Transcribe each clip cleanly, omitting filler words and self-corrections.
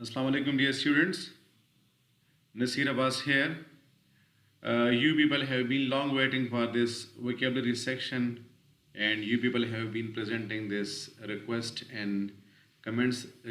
Assalamu alaikum, dear students. Nasir Abbas here. You people have been long waiting for this vocabulary section, and you people have been presenting this request and comments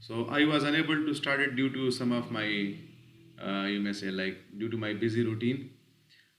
So I was unable to start it due to some of my you may say like due to my busy routine.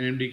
NMD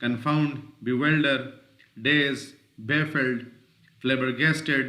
confound, bewilder, daze, baffled, flabbergasted.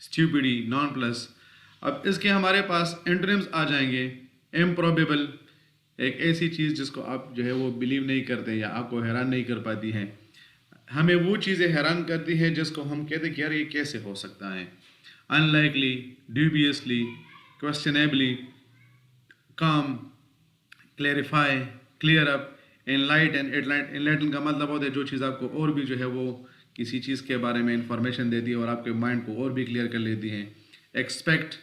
stupidity, nonplus. اب اس کے ہمارے پاس اینٹونیمز آ جائیں گے. امپروبیبل ایک ایسی چیز جس کو آپ جو ہے وہ بلیو نہیں کرتے یا آپ کو حیران نہیں کر پاتی ہیں. ہمیں وہ چیزیں حیران کرتی ہیں جس کو ہم کہتے ہیں کہ یار یہ کیسے ہو سکتا ہے. ان لائکلی, ڈیوبیسلی, کوشچنیبلی, کام, کلیریفائی, کلیئر اپ, انلائٹن. انلائٹن کا مطلب ہوتا ہے جو چیز آپ کو اور بھی جو ہے وہ کسی چیز کے بارے میں انفارمیشن دیتی ہے اور آپ کے مائنڈ کو اور بھی کلیئر کر لیتی ہیں. ایکسپیکٹ,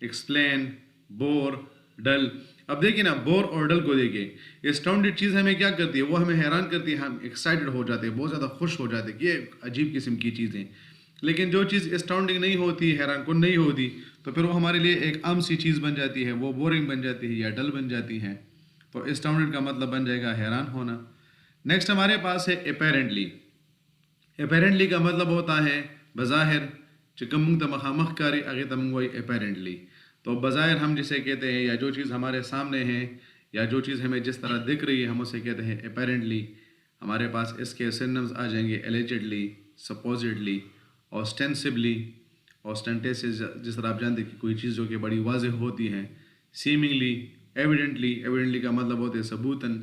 ایکسپلین, بور, ڈل. اب دیکھیں نا, بور اور ڈل کو دیکھیں. اسٹاؤنڈیڈ چیز ہمیں کیا کرتی ہے, وہ ہمیں حیران کرتی ہے, ہم ایکسائٹڈ ہو جاتے ہیں, بہت زیادہ خوش ہو جاتے ہیں کہ یہ عجیب قسم کی چیزیں. لیکن جو چیز اسٹاؤنڈنگ نہیں ہوتی, حیران کن نہیں ہوتی, تو پھر وہ ہمارے لیے ایک عام سی چیز بن جاتی ہے, وہ بورنگ بن جاتی ہے یا ڈل بن جاتی ہے. تو اسٹاؤنڈڈ کا مطلب بن جائے گا حیران ہونا. نیکسٹ ہمارے پاس ہے اپیرنٹلی. اپیرنٹلی کا مطلب ہوتا ہے بظاہر, چکمنگ تمخامخ کاری اگے تمنگوئی اپیرنٹلی. تو بظاہر ہم جسے کہتے ہیں یا جو چیز ہمارے سامنے ہے یا جو چیز ہمیں جس طرح دکھ رہی ہے ہم اسے کہتے ہیں اپیرنٹلی. ہمارے پاس اس کے سینونمز آ جائیں گے ایلیجڈلی, سپوزڈلی, اوسٹینسبلی, اوسٹینٹیسز جس طرح آپ جانتے ہیں کہ کوئی چیز جو کہ بڑی واضح ہوتی ہے. سیمنگلی, ایویڈنٹلی, ایویڈنٹلی کا مطلب ہوتے ہیں ثبوتاً.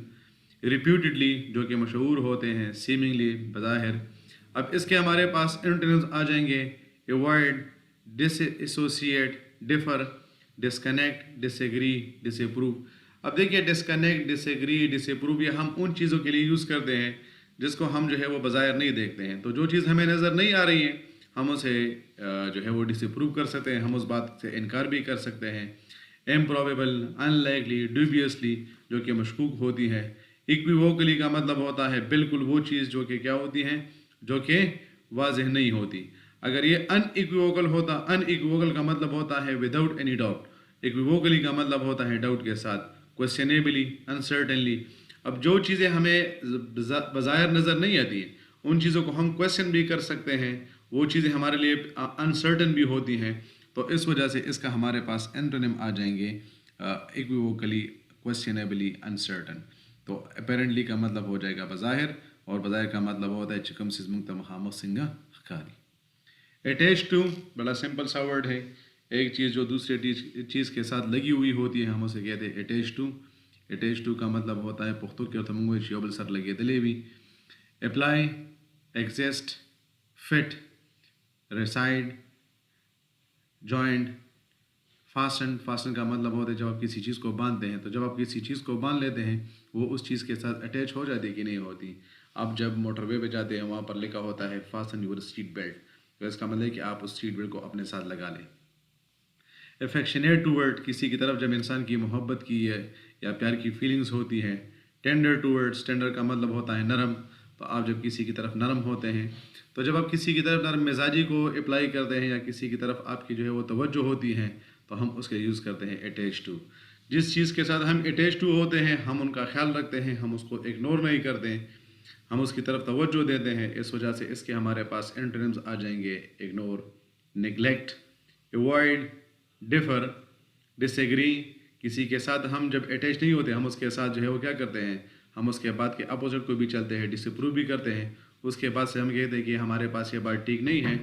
ریپیوٹیڈلی جو کہ مشہور ہوتے ہیں, سیمنگلی بظاہر. اب اس کے ہمارے پاس انٹونیمز آ جائیں گے ایوائڈ, ڈس ایسوسیٹ, ڈفر, ڈسکنیکٹ, ڈس ایگری, ڈس اپروو. اب دیکھیے ڈسکنیکٹ, ڈس ایگری, ڈس اپروو یہ ہم ان چیزوں کے لیے یوز کرتے ہیں جس کو ہم جو ہے وہ بظاہر نہیں دیکھتے ہیں. تو جو چیز ہمیں نظر نہیں آ رہی ہے ہم اسے جو ہے وہ ڈس اپروو کر سکتے ہیں, ہم اس بات سے انکار بھی کر سکتے ہیں. امپروبیبل, ان لائکلی, ڈیوبیسلی جو کہ مشکوک ہوتی ہے. ایکویووکلی کا مطلب ہوتا ہے بالکل وہ چیز جو کہ کیا ہوتی ہے, جو کہ واضح نہیں ہوتی. اگر یہ ان ایکویوکل ہوتا, ان ایکویوکل کا مطلب ہوتا ہے وداؤٹ اینی ڈاؤٹ. ایکویوکلی کا مطلب ہوتا ہے ڈاؤٹ کے ساتھ. کوشچنیبلی, انسرٹنلی. اب جو چیزیں ہمیں بظاہر نظر نہیں آتی ہیں ان چیزوں کو ہم کوشچن بھی کر سکتے ہیں, وہ چیزیں ہمارے لیے انسرٹن بھی ہوتی ہیں. تو اس وجہ سے اس کا ہمارے پاس اینٹونیم آ جائیں گے ایکویوکلی, کوشچنیبلی, انسرٹن. تو اپیرنٹلی کا مطلب ہو جائے گا بظاہر, اور بظاہر کا مطلب ہوتا ہے چکم سزمنگ تمخامخ سنگا خکاری. اٹیچ ٹو بڑا سمپل سا ورڈ ہے, ایک چیز جو دوسرے چیز کے ساتھ لگی ہوئی ہوتی ہے ہم اسے کہتے ہیں اٹیچ ٹو. اٹیچ ٹو کا مطلب ہوتا ہے پختو کے تمنگوئی شیوبل سر لگے دلے بھی. Apply, exist, fit, reside, joint, fasten. Fasten کا مطلب ہوتا ہے جب آپ کسی چیز کو باندھتے ہیں, تو جب آپ کسی چیز کو باندھ لیتے ہیں وہ اس چیز کے ساتھ اٹیچ ہو جاتی ہے کہ نہیں ہوتی. آپ جب موٹر وے پہ جاتے ہیں وہاں پر لکھا ہوتا ہے فاسٹن یور سیٹ بیلٹ, تو اس کا مطلب ہے کہ آپ اس سیٹ بیلٹ کو اپنے ساتھ لگا لیں. افیکشنیٹ ٹوورڈ, کسی کی طرف جب انسان کی محبت کی ہے یا پیار کی فیلنگز ہوتی ہیں. ٹینڈر ٹوورڈس, ٹینڈر کا مطلب ہوتا ہے نرم. تو آپ جب کسی کی طرف نرم ہوتے ہیں, تو جب آپ کسی کی طرف نرم مزاجی کو اپلائی کرتے ہیں یا کسی کی طرف آپ کی جو ہے وہ توجہ ہوتی ہے تو ہم اس کے یوز کرتے ہیں اٹیچ ٹو. جس چیز کے ساتھ ہم اٹیچ ٹو ہوتے ہیں ہم ان کا خیال رکھتے ہیں, ہم اس کو اگنور نہیں کرتے, ہم اس کی طرف توجہ دیتے ہیں. اس وجہ سے اس کے ہمارے پاس اینٹونیمز آ جائیں گے اگنور, نگلیکٹ, ایوائڈ, ڈفر, ڈس ایگری. کسی کے ساتھ ہم جب اٹیچ نہیں ہوتے ہم اس کے ساتھ جو ہے وہ کیا کرتے ہیں, ہم اس کے بعد کے اپوزٹ کو بھی چلتے ہیں, ڈس اپروو بھی کرتے ہیں. اس کے بعد سے ہم کہتے ہیں کہ ہمارے پاس یہ بات ٹھیک نہیں ہے.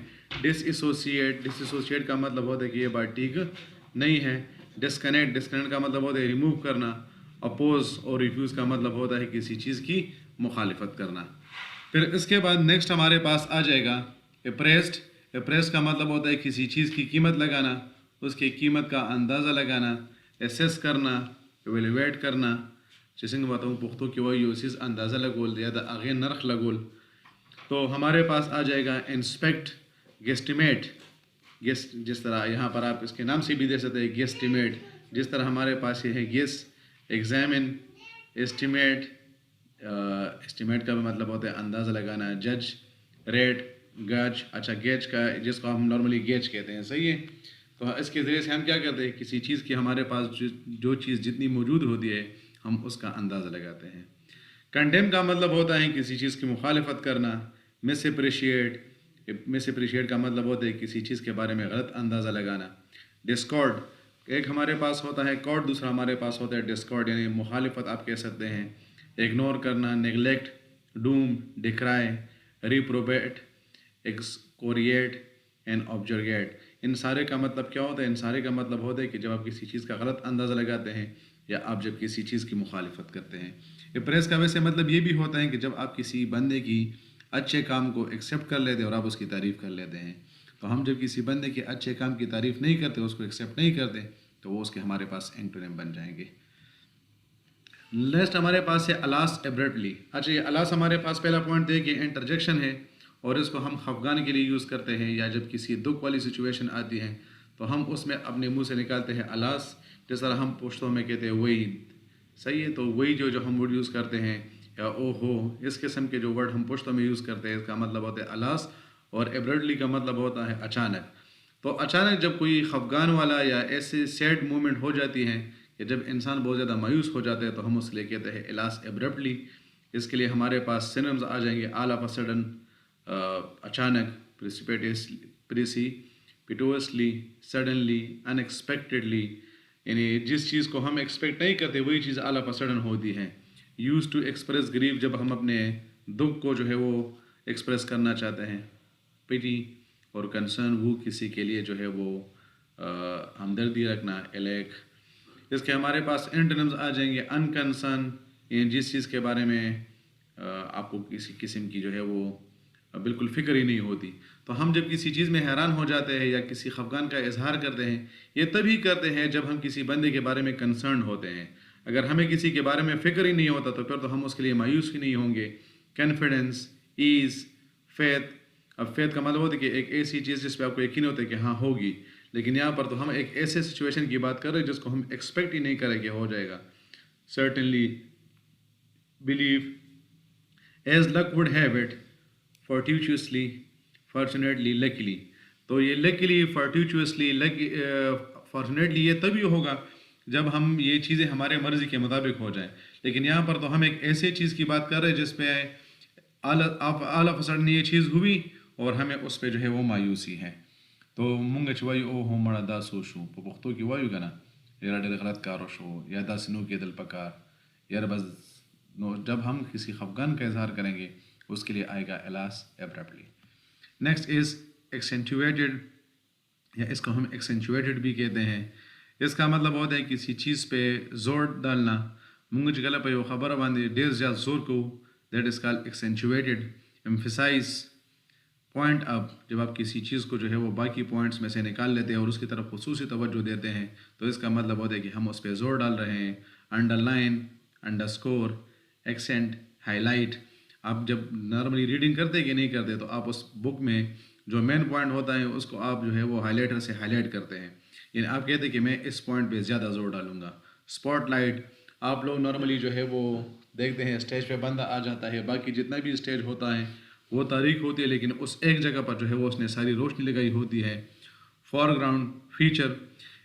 ڈس ایسوسیٹ, ڈس ایسوسیٹ کا مطلب ہوتا ہے کہ یہ بات ٹھیک نہیں ہے. ڈسکنیکٹ, ڈسکنیکٹ کا مطلب ہوتا ہے ریموو کرنا. اپوز اور ریفیوز کا مطلب ہوتا ہے کسی چیز کی مخالفت کرنا. پھر اس کے بعد نیکسٹ ہمارے پاس آ جائے گا اپریسڈ. اپریسڈ کا مطلب ہوتا ہے کسی چیز کی قیمت لگانا, اس کی قیمت کا اندازہ لگانا, ایسیس کرنا, ایویلیویٹ کرنا. جیسے بتاؤں پختو کی وہی چیز اندازہ لگول یا دا آگے نرخ لگول. تو ہمارے پاس آ جائے گا انسپیکٹ, گیسٹیمیٹ. جس طرح یہاں پر آپ اس کے نام سے بھی دے سکتے ہیں گیسٹیمیٹ, جس طرح ہمارے پاس یہ ہے گیس, ایگزامن, اسٹیمیٹ. اسٹیمیٹ کا بھی مطلب ہوتا ہے اندازہ لگانا. جج, ریٹ, گج. اچھا گیج کا, جس کو ہم نارملی گیج کہتے ہیں, صحیح ہے. تو اس کے ذریعے سے ہم کیا کرتے ہیں, کسی چیز کی ہمارے پاس جو چیز جتنی موجود ہوتی ہے ہم اس کا اندازہ لگاتے ہیں. کنڈیم کا مطلب ہوتا ہے کسی چیز کی مخالفت کرنا. مس اپریشیٹ, مس اپریشیٹ کا مطلب ہوتا ہے کسی چیز کے بارے میں غلط اندازہ لگانا. ڈسکارڈ, ایک ہمارے پاس ہوتا ہے کارڈ, دوسرا ہمارے پاس ہوتا ہے ڈسکارڈ, یعنی مخالفت آپ کہہ سکتے ہیں. اگنور کرنا, نیگلیکٹ, ڈوم, ڈکرائے, ریپروبیٹ, ایکسکوریٹ اینڈ آبجرگیٹ. ان سارے کا مطلب کیا ہوتا ہے؟ ان سارے کا مطلب ہوتا ہے کہ جب آپ کسی چیز کا غلط اندازہ لگاتے ہیں یا آپ جب کسی چیز کی مخالفت کرتے ہیں. اپریس کا ویسے مطلب یہ بھی ہوتا ہے کہ جب آپ کسی بندے کی اچھے کام کو ایکسیپٹ کر لیتے ہیں اور آپ اس کی تعریف کر لیتے ہیں. تو ہم جب کسی بندے کے اچھے کام کی تعریف نہیں کرتے، اس کو ایکسیپٹ نہیں کرتے، تو وہ اس کے ہمارے پاس اینٹونیم بن جائیں گے. نیکسٹ ہمارے پاس ہے الاس ایبرپٹلی. اچھا، یہ الاس ہمارے پاس پہلا پوائنٹ ہے کہ انٹرجیکشن ہے اور اس کو ہم خفگان کے لیے یوز کرتے ہیں، یا جب کسی دکھ والی سچویشن آتی ہے تو ہم اس میں اپنے منہ سے نکالتے ہیں الاس. جس طرح ہم پشتوں میں کہتے ہیں وہی. صحیح ہے، تو وہی جو ہم ورڈ یوز کرتے ہیں، یا او ہو، اس قسم کے جو ورڈ ہم پشتوں میں یوز کرتے ہیں، اس کا مطلب ہوتا ہے الاس. اور ایبرپٹلی کا مطلب ہوتا ہے اچانک. تو اچانک جب کوئی خفگان والا یا ایسے سیڈ مومنٹ ہو جاتی ہیں کہ جب انسان بہت زیادہ مایوس ہو جاتا ہے، تو ہم اس کے لیے کہتے ہیں الاس ایبرپٹلی. اس کے لیے ہمارے پاس سینمز آ جائیں گے: آل آف اے سڈن، اچانک، پریسیپیٹوسلی، سڈنلی، ان ایکسپیکٹڈلی. یعنی جس چیز کو ہم ایکسپیکٹ نہیں کرتے وہی چیز آل آف اے سڈن ہوتی ہے. یوز ٹو ایکسپریس گریف، جب ہم اپنے دکھ کو جو ہے وہ ایکسپریس کرنا چاہتے ہیں. پٹی اور کنسرن، وہ کسی کے لیے جو ہے وہ ہمدردی رکھنا. الیک. اس کے ہمارے پاس اینٹونیمز آ جائیں گے: ان کنسرن، یعنی جس چیز کے بارے میں آپ کو کسی قسم کی جو ہے وہ بالکل فکر ہی نہیں ہوتی. تو ہم جب کسی چیز میں حیران ہو جاتے ہیں یا کسی خفگان کا اظہار کرتے ہیں، یہ تبھی کرتے ہیں جب ہم کسی بندے کے بارے میں کنسرن ہوتے ہیں. اگر ہمیں کسی کے بارے میں فکر ہی نہیں ہوتا تو پھر تو ہم اس کے لیے مایوس ہی نہیں ہوں گے. Confidence, as, faith. اب فیتھ کا مطلب ہوتا ہے کہ ایک ایسی چیز جس پہ آپ کو یقین ہوتا ہے کہ ہاں ہوگی، لیکن یہاں پر تو ہم ایک ایسے سچویشن کی بات کر رہے ہیں جس کو ہم ایکسپیکٹ ہی نہیں کریں کہ ہو جائے گا. Certainly, believe. As luck would have it, fortuitously, fortunately, luckily. تو یہ لکیلی، فارٹیچوسلی، فارچونیٹلی یہ تبھی ہوگا جب ہم یہ چیزیں ہمارے مرضی کے مطابق ہو جائیں. لیکن یہاں پر تو ہم ایک ایسے چیز کی بات کر رہے ہیں جس پہ آل آف اے سڈن یہ چیز ہوئی اور ہمیں اس پہ جو ہے وہ مایوسی ہے. تو مونږ چې وایو او هو مړه دا سو شو، په پښتو کې وایو که نه یاره ډېر غلط کار شو یا داسې نو کېدل پکار، یاره بس. نو جب ہم کسی خفگان کا اظہار کریں گے اس کے لیے آئے گا الاس ایبرپٹلی. نیکسٹ از ایکسینچویٹڈ، یا اس کو ہم ایکسینچویٹڈ بھی کہتے ہیں. اس کا مطلب ہوتا ہے کسی چیز پہ زور ڈالنا. مونږ چې کله په یو خبره باندې ډېر زیات زور کوو، that is call accentuated. Emphasize, point up, جب آپ کسی چیز کو جو ہے وہ باقی پوائنٹس میں سے نکال لیتے ہیں اور اس کی طرف خصوصی توجہ دیتے ہیں، تو اس کا مطلب ہوتا ہے کہ ہم اس پہ زور ڈال رہے ہیں. Under line, under score, accent, high light. آپ جب نارملی ریڈنگ کرتے کہ نہیں کرتے تو آپ اس بک میں جو مین پوائنٹ ہوتا ہے اس کو آپ جو ہے وہ ہائی لائٹر سے ہائی لائٹ کرتے ہیں. یعنی آپ کہتے ہیں کہ میں اس پوائنٹ پہ زیادہ زور ڈالوں گا. اسپاٹ لائٹ، آپ لوگ نارملی جو ہے وہ دیکھتے ہیں اسٹیج پہ بندہ آ جاتا ہے، باقی جتنا بھی اسٹیج ہوتا ہے وہ تاریخ ہوتی ہے، لیکن اس ایک جگہ پر جو ہے وہ اس نے ساری روشنی لگائی ہوتی ہے. Four ground, feature.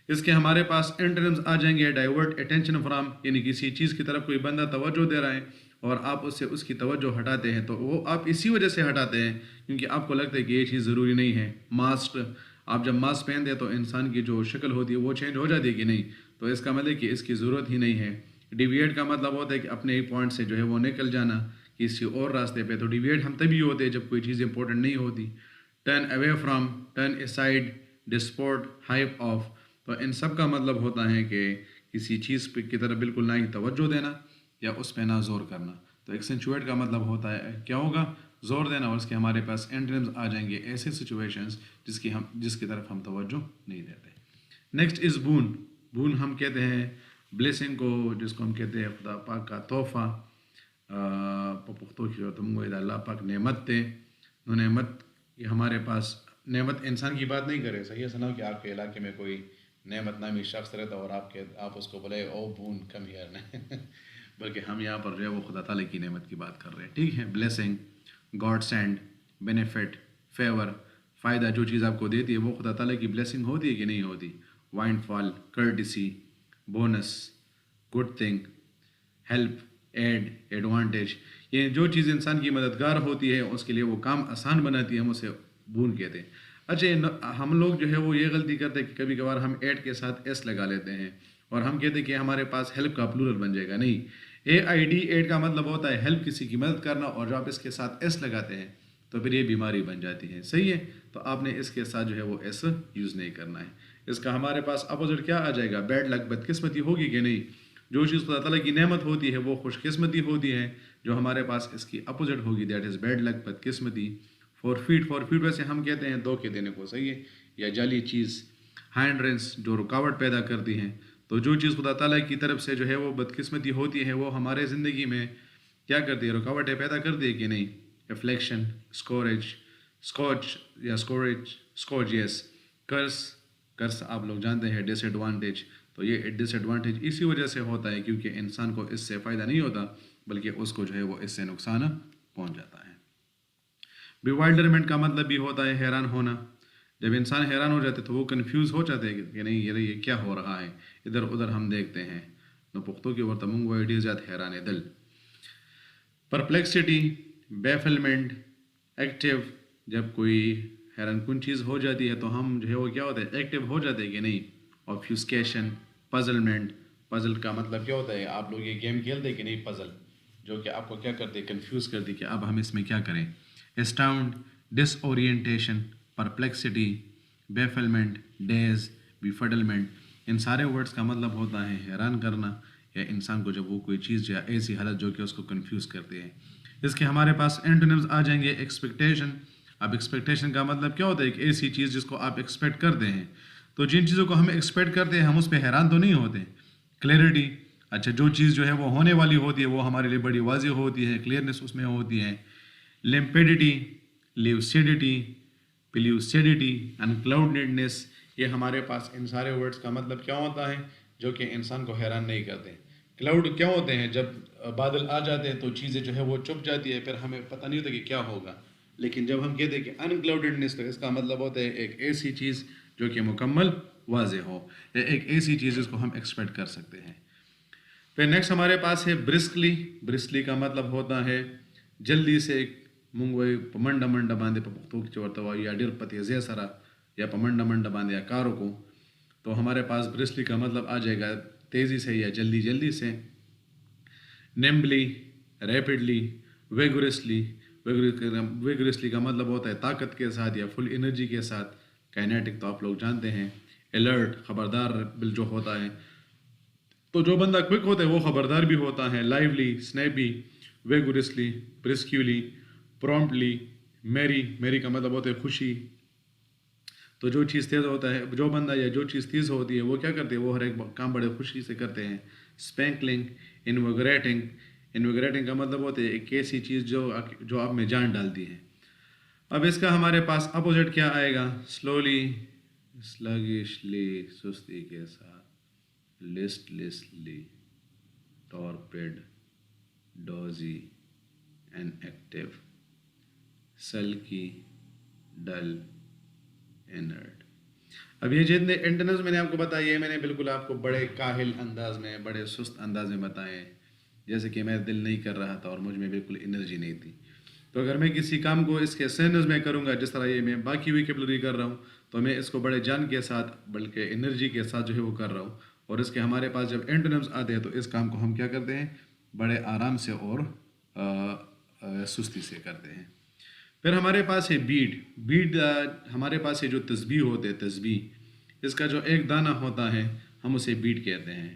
اس کے ہمارے پاس اینٹونیمز آ جائیں گے: ڈائیورٹ اٹینشن فرام، یعنی کسی چیز کی طرف کوئی بندہ توجہ دے رہا ہے اور آپ اس سے اس کی توجہ ہٹاتے ہیں، تو وہ آپ اسی وجہ سے ہٹاتے ہیں کیونکہ آپ کو لگتا ہے کہ یہ چیز ضروری نہیں ہے. ماسک، آپ جب ماسک پہنتے ہیں تو انسان کی جو شکل ہوتی ہے وہ چینج ہو جاتی ہے کہ نہیں، تو اس کا مطلب کہ اس کی ضرورت ہی نہیں ہے. ڈیویٹ کا مطلب ہوتا ہے کہ اپنے ہی پوائنٹ سے جو ہے وہ نکل جانا کسی اور راستے پہ. تو ڈیویٹ ہم تبھی ہوتے ہیں جب کوئی چیز امپورٹنٹ نہیں ہوتی. Turn away from, turn aside, disport, hive off. تو ان سب کا مطلب ہوتا ہے کہ کسی چیز پہ کی طرف بالکل نہ ہی توجہ دینا یا اس پہ نہ زور کرنا. تو ایکسینچویٹ کا مطلب ہوتا ہے کیا ہوگا؟ زور دینا. اور اس کے ہمارے پاس اینٹونیمز آ جائیں گے ایسے سچویشنز جس کی طرف ہم توجہ نہیں دیتے. Next is bone. بون ہم کہتے ہیں بلیسنگ کو، جس کو ہم کہتے ہیں خدا پاک کا تحفہ. په پښتو کې ورته موږ وایو د الله پاک نعمت دی. نو نعمت یہ ہمارے پاس، نعمت انسان کی بات نہیں کرے. صحیح ہے نا کہ آپ کے علاقے میں کوئی نعمت نامی شخص رہتا اور آپ اس کو بولے او بون کم ہیئر نہیں، بلکہ ہم یہاں پر جو ہے وہ خدا تعالیٰ کی نعمت کی بات کر رہے ہیں. ٹھیک ہے. Blessing, godsend, benefit, favour, فائدہ جو چیز آپ کو دیتی ہے وہ خدا تعالیٰ کی بلیسنگ ہوتی ہے کہ نہیں ہوتی. Windfall, courtesy, bonus, good thing, help, aid, advantage. یہ جو چیز انسان کی مددگار ہوتی ہے اس کے لیے وہ کام آسان بناتی ہے، ہم اسے بون کہتے ہیں. اچھا، ہم لوگ جو ہے وہ یہ غلطی کرتے ہیں کہ کبھی کبھار ہم ایڈ کے ساتھ ایس لگا لیتے ہیں اور ہم کہتے ہیں کہ ہمارے پاس ہیلپ کا پلورل بن جائے گا. نہیں، AID، ایڈ کا مطلب ہوتا ہے ہیلپ، کسی کی مدد کرنا، اور جو آپ اس کے ساتھ ایس لگاتے ہیں تو پھر یہ بیماری بن جاتی ہے. صحیح ہے. تو آپ نے اس کے ساتھ جو ہے وہ ایسا یوز نہیں کرنا ہے. اس کا ہمارے پاس اپوزٹ کیا آ جائے گا؟ بیڈ لک، بدقسمتی ہوگی کہ نہیں. جو چیز خدا تعالیٰ کی نعمت ہوتی ہے وہ خوش قسمتی ہوتی ہے. جو ہمارے پاس اس کی اپوزٹ ہوگی دیٹ از بیڈ لک، بدقسمتی. فور فیٹ ویسے ہم کہتے ہیں دھوکے دینے کو. صحیح ہے. یا جعلی چیز، ہینڈرنس جو رکاوٹ پیدا کرتی ہیں. تو جو چیز خدا تعالیٰ کی طرف سے جو ہے وہ بدقسمتی ہوتی ہے وہ ہمارے زندگی میں کیا کرتی ہے؟ رکاوٹیں پیدا کرتی ہے کہ نہیں. افلیکشن، اسکورج یس، کرس آپ لوگ جانتے ہیں، ڈس ایڈوانٹیج. تو یہ ڈس ایڈوانٹیج اسی وجہ سے ہوتا ہے کیونکہ انسان کو اس سے فائدہ نہیں ہوتا بلکہ اس کو جو ہے وہ اس سے نقصان پہنچ جاتا ہے. بیوائلڈرمنٹ کا مطلب بھی ہوتا ہے حیران ہونا. جب انسان حیران ہو جاتے تو وہ کنفیوز ہو جاتے ہیں کہ نہیں یہ کیا ہو رہا ہے. ادھر ادھر ہم دیکھتے ہیں. نو پختوں کی ورتہ منگو ایڈیز جات حیران دل. Perplexity, bafflement, active. جب کوئی حیران کن چیز ہو جاتی ہے تو ہم جو ہے وہ کیا ہوتا ہے؟ ایکٹیو ہو جاتے ہیں کہ نہیں. آبفیوسکیشن، پزلمنٹ. پزل کا مطلب کیا ہوتا ہے؟ آپ لوگ یہ گیم کھیلتے ہیں کہ نہیں پزل، جو کہ آپ کو کیا کرتے ہیں؟ کنفیوز کرتی کہ اب ہم اس میں کیا کریں. اسٹاؤنڈ، ڈس اورینٹیشن، پرپلیکسٹی، بیفلمنٹ، ڈیز، بیفڈلمنٹ. ان سارے ورڈز کا مطلب ہوتا ہے حیران کرنا یا انسان کو جب وہ کوئی چیز یا ایسی حالت جو کہ اس کو کنفیوز کرتے ہیں. اس کے ہمارے پاس اینٹونیمز آ جائیں گے. ایکسپیکٹیشن. اب ایکسپیکٹیشن کا مطلب کیا ہوتا ہے؟ ایک ایسی چیز جس کو آپ ایکسپیکٹ کرتے ہیں. تو جن چیزوں کو ہم ایکسپیکٹ کرتے ہیں ہم اس پہ حیران تو نہیں ہوتے. کلیئرٹی. اچھا جو چیز جو ہے وہ ہونے والی ہوتی ہے وہ ہمارے لیے بڑی واضح ہوتی ہے، کلیئرنیس اس میں ہوتی ہے. لمپیڈیٹی، لیوسیڈیٹی، پیلیوسیڈیٹی، انکلاؤڈنیس. یہ ہمارے پاس ان سارے ورڈز کا مطلب کیا ہوتا ہے جو کہ انسان کو حیران نہیں کرتے. کلاؤڈ کیا ہوتے ہیں؟ جب بادل آ جاتے ہیں تو چیزیں جو ہے وہ چھپ جاتی ہے، پھر ہمیں پتہ نہیں ہوتا کہ کیا ہوگا. لیکن جب ہم کہتے ہیں کہ انکلاؤڈنیس تو اس کا مطلب ہوتا ہے ایک ایسی چیز جو کہ مکمل واضح ہو، یا ایک ایسی چیز جس کو ہم ایکسپیکٹ کر سکتے ہیں. پھر نیکسٹ ہمارے پاس ہے برسکلی. برسکلی کا مطلب ہوتا ہے جلدی سے. منگوئی پمنڈا منڈا باندھے پختو کی چورتوا یا ڈر پتی زی سرا یا پمنڈا منڈا باندھے یا کاروں کو. تو ہمارے پاس برسلی کا مطلب آ جائے گا تیزی سے یا جلدی سے. نیمبلی، ریپڈلی، ویگورسلی. ویگورسلی کا مطلب ہوتا ہے طاقت کے ساتھ یا فل انرجی کے ساتھ. کائنیٹک تو آپ لوگ جانتے ہیں. الرٹ، خبردار بل جو ہوتا ہے. تو جو بندہ کوئک ہوتا ہے وہ خبردار بھی ہوتا ہے. لائیولی، سنیپی، ویگورسلی، برسکیولی، پرومپٹلی. میری کا مطلب ہوتا ہے خوشی. تو جو چیز تیز ہوتا ہے، جو بندہ یا جو چیز تیز ہوتی ہے وہ کیا کرتے ہیں؟ وہ ہر ایک کام بڑے خوشی سے کرتے ہیں. اسپینکلنگ، انویگریٹنگ. انویگریٹنگ کا مطلب ہوتا ہے ایک ایسی چیز جو آپ میں جان ڈالتی ہے. اب اس کا ہمارے پاس اپوزٹ کیا آئے گا؟ سلولی، سلگشلی سستی کے ساتھ، listlessly, torpid, dozy, inactive, sulky, dull, inert. اب یہ جتنے انٹرنلز میں نے آپ کو بتایا یہ میں نے بالکل آپ کو بڑے کاہل انداز میں، بڑے سست انداز میں بتائے، جیسے کہ میرا دل نہیں کر رہا تھا اور مجھ میں بالکل انرجی نہیں تھی. تو اگر میں کسی کام کو اس کے سینٹرز میں کروں گا جس طرح یہ میں باقی ویکیبلری کر رہا ہوں تو میں اس کو بڑے جان کے ساتھ بلکہ انرجی کے ساتھ جو ہے وہ کر رہا ہوں. اور اس کے ہمارے پاس جب اینٹونیمز آتے ہیں تو اس کام کو ہم کیا کرتے ہیں؟ بڑے آرام سے اور سستی سے کرتے ہیں. پھر ہمارے پاس ہے بیڈ ہمارے پاس ہے جو تسبیح ہوتے ہیں. تسبیح اس کا جو ایک دانہ ہوتا ہے ہم اسے بیڈ کہتے ہیں.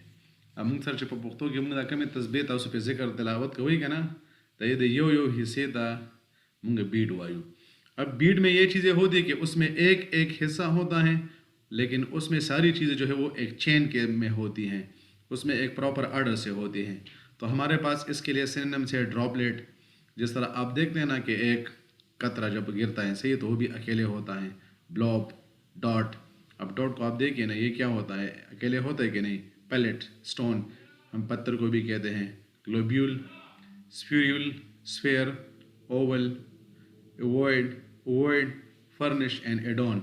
اب منگ سر چپا پختوں کی منگ کمی تسبیح تھا اس پہ ذکر تلاوت کوئی کا نا تو یہ یو حصے تھا منگ بیڈ وایو. اب بیڈ میں یہ چیزیں ہوتی ہیں کہ اس میں ایک حصہ ہوتا ہے لیکن اس میں ساری چیزیں جو ہے وہ ایک چین کے میں ہوتی ہیں، اس میں ایک پراپر آرڈر سے ہوتی ہیں. تو ہمارے پاس اس کے لیے سینونیم سے ڈراپلیٹ. جس طرح آپ دیکھتے ہیں نا کہ ایک قطرہ جب گرتا ہے صحیح تو وہ بھی اکیلے ہوتا ہے. بلوب، ڈاٹ. اب ڈاٹ کو آپ دیکھیے نا یہ کیا ہوتا ہے؟ اکیلے ہوتا ہے کہ نہیں. پیلٹ، سٹون، ہم پتھر کو بھی کہتے ہیں. Globule, spherule, sphere, oval, ovoid, furnish and adorn.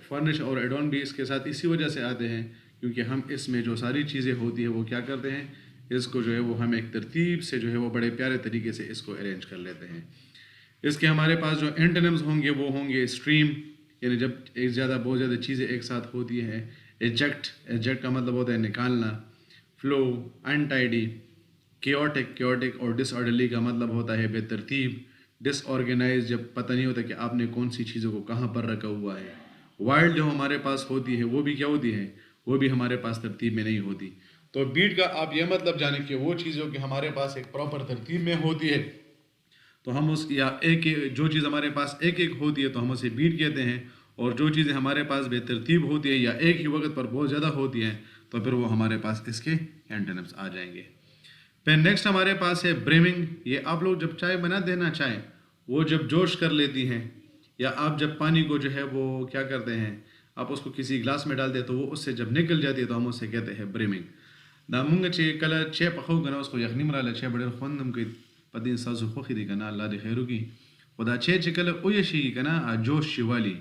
Furnish اور ایڈون بھی اس کے ساتھ اسی وجہ سے آتے ہیں کیونکہ ہم اس میں جو ساری چیزیں ہوتی ہیں وہ کیا کرتے ہیں؟ اس کو جو ہے وہ ہم ایک ترتیب سے جو ہے وہ بڑے پیارے طریقے سے اس کو ارینج کر لیتے ہیں. اس کے ہمارے پاس جو اینٹونیمز ہوں گے وہ ہوں گے اسٹریم، یعنی جب بہت زیادہ چیزیں ایک ساتھ ہوتی ہیں. ایجیکٹ کا مطلب ہوتا ہے نکالنا. فلو، انٹائیڈی. کیوٹک اور ڈس آرڈرلی کا مطلب ہوتا ہے بے ترتیب. ڈس آرگنائز، جب پتہ نہیں ہوتا کہ آپ نے کون سی چیزوں کو کہاں پر رکھا ہوا ہے. وائلڈ جو ہمارے پاس ہوتی ہے وہ بھی کیا ہوتی ہے، وہ بھی ہمارے پاس ترتیب میں نہیں ہوتی. تو بیٹ کا آپ یہ مطلب جانیں کہ وہ چیزوں کہ ہمارے پاس ایک پراپر ترتیب میں ہوتی ہے تو ہم اس یا ایک جو چیز ہمارے پاس ایک ایک ہوتی ہے تو ہم اسے بیٹ کہتے ہیں، اور جو چیزیں ہمارے پاس بے ترتیب ہوتی ہے یا ایک ہی وقت پر بہت زیادہ ہوتی ہیں تو پھر وہ ہمارے پاس اس کے اینٹونمز آ جائیں گے. پھر نیکسٹ ہمارے پاس ہے بریمنگ. یہ آپ لوگ جب چائے بنا دینا چائے وہ جب جوش کر لیتی ہیں، یا آپ جب پانی کو جو ہے وہ کیا کرتے ہیں، آپ اس کو کسی گلاس میں ڈال دیں تو وہ اس سے جب نکل جاتی ہے تو ہم اسے کہتے ہیں بریمنگ. دا مونږ چې کله چای پخو کنه اوس خو یخني مراله چای ډېر خوند هم کوي په دې ستاسو خوښې دي که نه، الله دې خیر وکړي. خو دا چای چې کله ویشېږي که نه جوش چې والي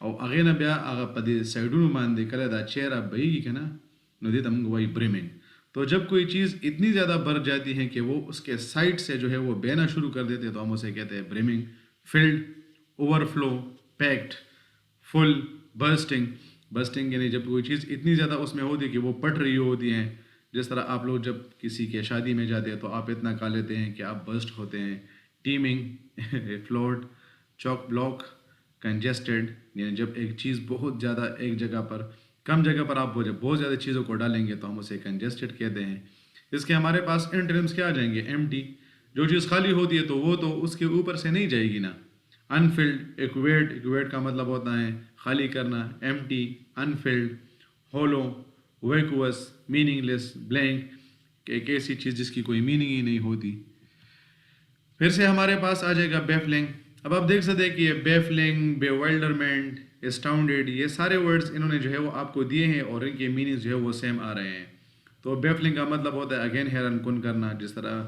او هغې نه بیا هغه په دې سایډونو باندې کله دا چای را بهیږي که نه نو دې ته مونږ وایي بریمنگ. تو جب کوئی چیز اتنی زیادہ بھر جاتی ہے کہ وہ اس کے سائڈ سے جو ہے وہ بہنا شروع کر دیتے ہیں تو ہم اسے کہتے ہیں بریمنگ. فلڈ، اوور فلو، پیکڈ، فل، برسٹنگ. برسٹنگ یعنی جب کوئی چیز اتنی زیادہ اس میں ہوتی ہے کہ وہ پٹ رہی ہوتی ہیں. جس طرح آپ لوگ جب کسی کے شادی میں جاتے ہیں تو آپ اتنا کھا لیتے ہیں کہ آپ برسٹ ہوتے ہیں. ٹیمنگ، فلوٹ، چوک بلاک، کنجسٹڈ یعنی جب ایک چیز بہت زیادہ ایک جگہ پر کم جگہ پر آپ جب بہت زیادہ چیزوں کو ڈالیں گے تو ہم اسے کنجسٹڈ کہتے ہیں. اس کے ہمارے پاس اینٹونمز کیا آ جائیں گے؟ ایمٹی. جو چیز خالی ہوتی ہے تو وہ تو اس کے اوپر سے نہیں جائے گی نا. انفلڈ، ایکویٹ. ایکویٹ کا مطلب ہوتا ہے خالی کرنا. ایمٹی، انفلڈ، ہولو، ویکوس، میننگ لیس، بلینک، ایک ایسی چیز جس کی کوئی میننگ ہی نہیں ہوتی. پھر سے ہمارے پاس آ جائے گا بیفلنگ. اب آپ دیکھ سکتے ہیں کہ یہ بیفلنگ، بیوائلڈرمنٹ، اسٹاؤنڈیڈ، یہ سارے ورڈز انہوں نے جو ہے وہ آپ کو دیے ہیں اور ان کے میننگز جو ہے وہ سیم آ رہے ہیں. تو بیفلنگ کا مطلب ہوتا ہے اگین حیران کن کرنا. جس طرح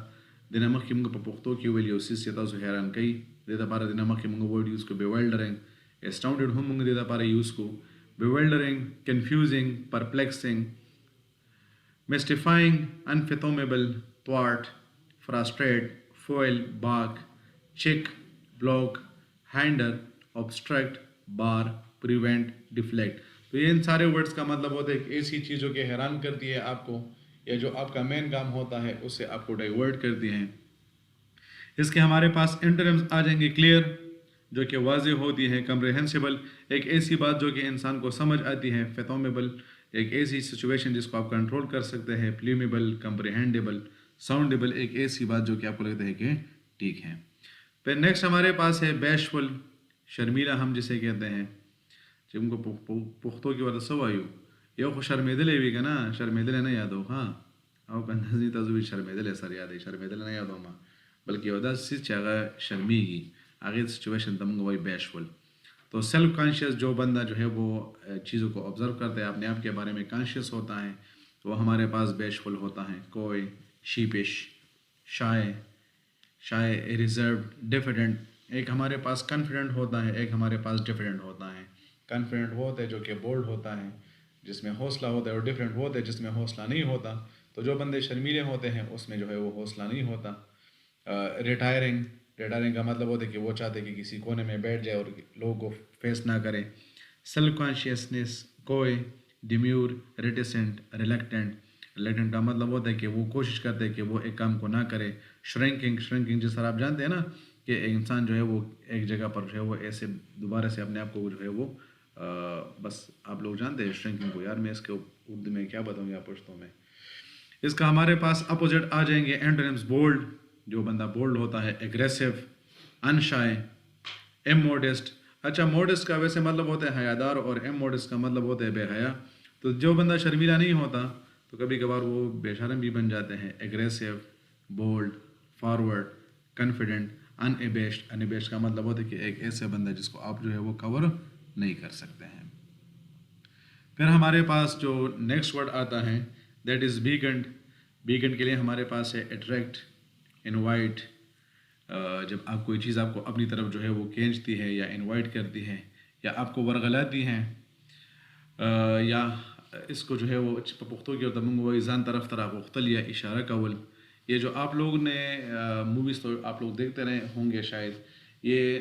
دنه مخکې موږ په پښتو کې ویل یو څیز چې تاسو حیران کوي، دې دپاره دنه مخکې موږ ورډ یوز کړو بیوایلډرنګ. اسټاؤنډیډ هم موږ دې دپاره یوز کړو. بیوایلډرنګ، کنفیوزنگ، پرپلیکسنگ، مسٹیفائنگ، انفیتومیبل، تھواٹ، فراسٹریٹ، فوئل، باک، چیک، بلاک، ہینڈر، آبسٹریکٹ، بار، پریونٹ، ڈیفلیکٹ. تو یہ ان سارے ورڈز کا مطلب ہوتا ہے کہ ایسی چیزوں کے حیران کرتی ہے آپ کو، یا جو آپ کا مین کام ہوتا ہے اس سے آپ کو ڈائیورٹ کرتی ہیں. اس کے ہمارے پاس اینٹونمز آ جائیں گے. کلیئر جو کہ واضح ہوتی ہے. کمپریہنسیبل ایک ایسی بات جو کہ انسان کو سمجھ آتی ہے. فیتومیبل ایک ایسی سچویشن جس کو آپ کنٹرول کر سکتے ہیں. پلیومیبل، کمپریہینڈیبل. ساؤنڈیبل ایک ایسی بات جو کہ آپ کو لگتا ہے کہ ٹھیک ہے. پھر نیکسٹ ہمارے پاس ہے بیشفل، شرمیلا ہم جسے کہتے ہیں. جب ان کو پختو کی وجہ سے وایو یو خو شرمیدلې وي که نه، شرمیدلې نه یادو ها او که نه تاسو وایي شرمیدلې سر یادوي، شرمیدلې نه یادو ما بلکې یو داسې څیز چې هغه شرمیږي هغې سچویشن ته موږ وایي بیشفل. تو سیلف کانشیس جو بندہ جو ہے وہ چیزوں کو آبزرو کرتا ہے، اپنے آپ کے بارے میں کانشیس ہوتا ہے، وہ ہمارے پاس بیشفل ہوتا ہے. کوئی، شیپش، شائع، ریزرو، ڈیفیڈنٹ. ایک ہمارے پاس کانفیڈنٹ ہوتا ہے، ایک ہمارے پاس ڈیفیڈنٹ ہوتا ہے. کانفیڈنٹ وہ ہوتا ہے جو کہ بولڈ ہوتا ہے، جس میں حوصلہ ہوتا ہے، اور ڈفرینٹ وہ ہوتا ہے جس میں حوصلہ نہیں ہوتا. تو جو بندے شرمیلے ہوتے ہیں اس میں جو ہے وہ حوصلہ نہیں ہوتا. ریٹائرنگ کا مطلب ہوتا ہے کہ وہ چاہتے کہ کسی کونے میں بیٹھ جائے اور لوگوں کو فیس نہ کرے. سیلف کانشیسنیس، کوئی، ڈیمیور، ریٹیسنٹ، ریلیکٹنٹ. ریلیکٹنٹ کا مطلب ہوتا ہے کہ وہ کوشش کرتے کہ وہ ایک کام کو نہ کرے. شرنکنگ جس طرح آپ جانتے ہیں نا کہ ایک انسان جو ہے وہ ایک جگہ پر جو ہے وہ ایسے دوبارہ سے اپنے آپ کو جو ہے وہ بس آپ لوگ جانتے ہیں شرنکنگ کو. یار میں اس کے اردو میں کیا بتاؤں گا پشتوں میں. اس کا ہمارے پاس اپوزٹ آ جائیں گے اینٹونمز. بولڈ جو بندہ بولڈ ہوتا ہے. ایگریسو، انشائے، اموڈسٹ. اچھا موڈسٹ کا ویسے مطلب ہوتا ہے حیادار اور اموڈسٹ کا مطلب ہوتا ہے بے حیا. تو جو بندہ شرمیلا نہیں ہوتا تو کبھی کبھار وہ بے شرم بھی بن جاتے ہیں. Aggressive, bold, forward, confident. Unabashed کا مطلب ہوتا ہے کہ ایک ایسے بندہ جس کو آپ جو ہے وہ کور نہیں کر سکتے ہیں. پھر ہمارے پاس جو نیکسٹ ورڈ آتا ہے دیٹ از بیگنڈ. بیگنڈ کے لیے ہمارے پاس ہے اٹریکٹ، انوائٹ. جب آپ کوئی چیز آپ کو اپنی طرف جو ہے وہ کھینچتی ہے یا انوائٹ کرتی ہے یا آپ کو ورغلاتی ہیں یا اس کو جو ہے وہ پختو کی تمنگ وہ ځان طرف غوښتل یا اشارہ کول. یہ جو آپ لوگ نے موویز تو آپ لوگ دیکھتے رہے ہوں گے شاید. یہ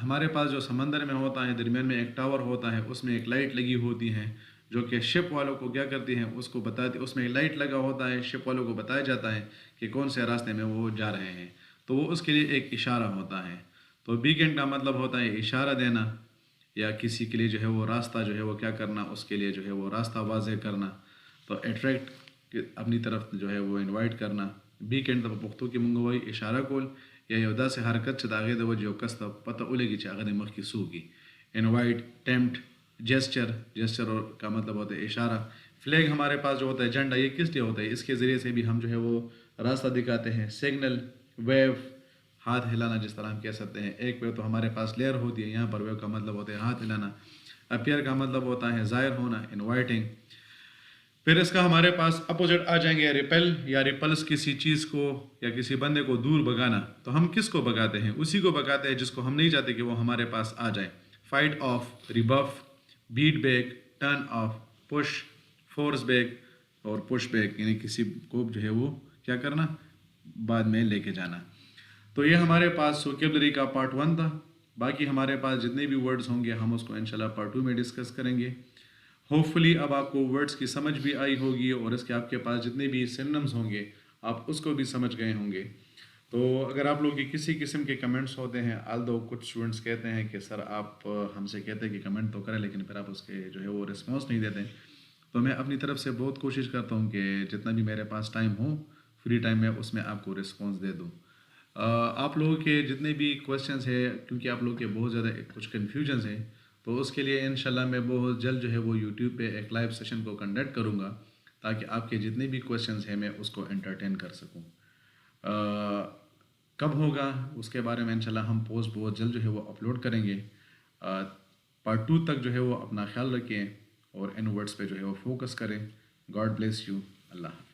ہمارے پاس جو سمندر میں ہوتا ہے درمیان میں ایک ٹاور ہوتا ہے، اس میں ایک لائٹ لگی ہوتی ہے جو کہ شپ والوں کو کیا کرتی ہیں اس کو بتاتی. اس میں لائٹ لگا ہوتا ہے، شپ والوں کو بتایا جاتا ہے کہ کون سے راستے میں وہ جا رہے ہیں. تو وہ اس کے لیے ایک اشارہ ہوتا ہے. تو بیکن کا مطلب ہوتا ہے اشارہ دینا یا کسی کے لیے جو ہے وہ راستہ جو ہے وہ کیا کرنا, اس کے لیے جو ہے وہ راستہ واضح کرنا. تو اٹریکٹ اپنی طرف جو ہے وہ انوائٹ کرنا. بیکن ته په پښتو کې مونږ وایي اشاره کول یا یو داسې حرکت چې د هغې د وجې یو کس ته پته ولګي چې هغه د مخکې څوک وي. انوائٹ, ٹیمپٹ, جیسچر کا مطلب ہوتا ہے اشارہ. فلیگ ہمارے پاس جو ہوتا ہے جھنڈا, یہ کس لیے ہوتا ہے؟ اس کے ذریعے سے بھی ہم جو ہے وہ راستہ دکھاتے ہیں. سگنل, ویو, ہاتھ ہلانا جس طرح ہم کہہ سکتے ہیں. ایک ویو تو ہمارے پاس لیئر ہوتی ہے, یہاں پر ویو کا مطلب ہوتا ہے ہاتھ ہلانا. اپیئر کا مطلب ہوتا ہے ظاہر ہونا, انوائٹنگ. پھر اس کا ہمارے پاس اپوزٹ آ جائیں گے ریپل یا ریپلس, کسی چیز کو یا کسی بندے کو دور بھگانا. تو ہم کس کو بھگاتے ہیں؟ اسی کو بھگاتے ہیں جس کو ہم نہیں چاہتے کہ وہ ہمارے پاس آ جائے. Fight off, rebuff, beat back, turn off, push, force back اور پش بیک, یعنی کسی کو جو ہے وہ کیا کرنا, بعد میں لے کے جانا. تو یہ ہمارے پاس ووکیبلری کا پارٹ 1 تھا. باقی ہمارے پاس جتنے بھی ورڈز ہوں گے ہم اس کو انشاءاللہ پارٹ 2 میں ڈسکس کریں گے. ہوپ فلی اب آپ کو ورڈز کی سمجھ بھی آئی ہوگی اور اس کے آپ کے پاس جتنے بھی سینونمز ہوں گے آپ اس کو بھی سمجھ گئے ہوں گے. تو اگر آپ لوگوں کی کسی قسم کے کمنٹس ہوتے ہیں, آلدو کچھ اسٹوڈنٹس کہتے ہیں کہ سر آپ ہم سے کہتے ہیں کہ کمنٹ تو کریں لیکن پھر آپ اس کے جو ہے وہ رسپانس نہیں دیتے, تو میں اپنی طرف سے بہت کوشش کرتا ہوں کہ جتنا بھی میرے پاس ٹائم ہو فری ٹائم میں اس میں آپ کو رسپانس دے دوں. آپ لوگوں کے جتنے بھی کویشچنس ہیں, کیونکہ آپ لوگوں کے بہت زیادہ کچھ کنفیوژنس ہیں, تو اس کے لیے انشاءاللہ میں بہت جلد جو ہے وہ یوٹیوب پہ ایک لائیو سیشن کو کنڈکٹ کروں گا تاکہ آپ کے جتنے بھی کویشچنس ہیں میں اس کو انٹرٹین کر سکوں. کب ہوگا اس کے بارے میں انشاءاللہ ہم پوسٹ بہت جلد جو ہے وہ اپلوڈ کریں گے. پارٹ 2 تک جو ہے وہ اپنا خیال رکھیں اور ان ورڈس پہ جو ہے وہ فوکس کریں. God bless you. اللہ حافظ.